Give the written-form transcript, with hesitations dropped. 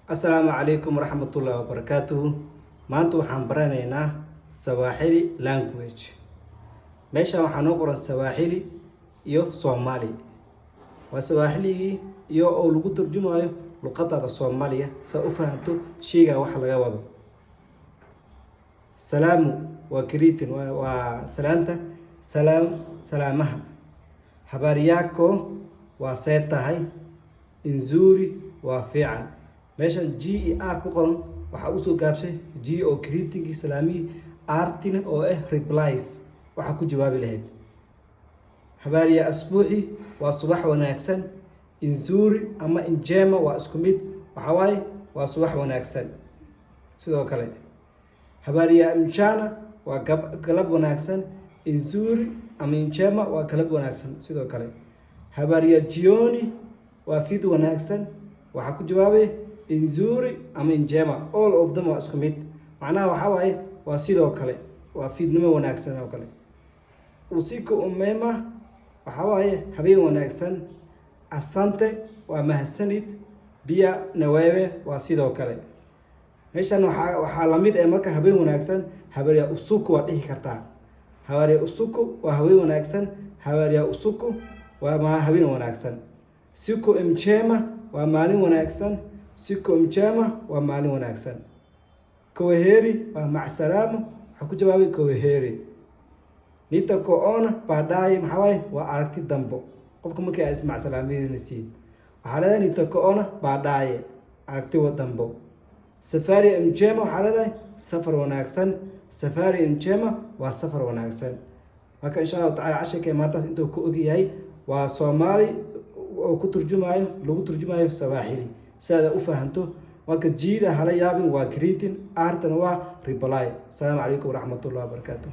Assalaamu calaykum waraxmatullaahi wabarakaatuhu. Maanta waxaan baranaynaa Swahili language. Meeshaan waxaa noo qoran Swahili iyo Soomaali. Waa Swahili iyo oo lagu turjumayo luqadda Soomaaliya si u fahanto sheyga wax laga wado. Salaamu waa greeting, waa salaanta, salaamaha. Habari yako waa see tahay. Nzuri waa fiican. meeshan G iyo R ku qoran waxa uu soo gaabsay G oo greeting salaami, R tina oo replies waxa ku jawaabi lahayd. Habari ya asbuuci waa subax wanaagsan. Nzuri ama njema waa isku mid, waxa waaye waa subax wanaagsan. sidoo kale habari ya mchana waa galab wanaagsan. Nzuri ama njema waa galab wanaagsan. sidoo kale habari ya jioni waa fid wanaagsan, waxa ku jawaabay nzuri ama njema. all of them waa isku mid, macnaha waxa waaye waa sidoo kale waa fidnimo wanaagsan oo kale. Usiku umema waxa waaye habeen wanaagsan. Asante waa mahadsanid. Bia na wewe waa sidoo kale. meeshan waxa la mid marka habeen wanaagsan habari ya usiku waa dhihi kartaa. habari ya usiku waa habeen wanaagsan. habari ya usiku waa habeen wanaagsan. siku njema waa maalin wanaagsan. siku njema waa maalin wanaagsan. Kwaheri waa macsalamo, waxa ku jawaabay kwaheri. Nitakuona baadaye maxaa waaye waa aragti dambo. qofka markii ay ismac salaamayeen waxa leedahay nitakuona baadaye, aragti dambo. Safari njema waxa leedahay safar wanaagsan. safari njema waa safar wanaagsan. marka insha Allah taala cashirka maanta intuu ku ogyahay waa Soomaali oo ku turjumayo lagu turjumayo Swahili sida u fahanto. marka jiida hala yaabin waa greeting, artana waa reply. Assalaamu calaykum waraxmatullaahi wabarakaatuh.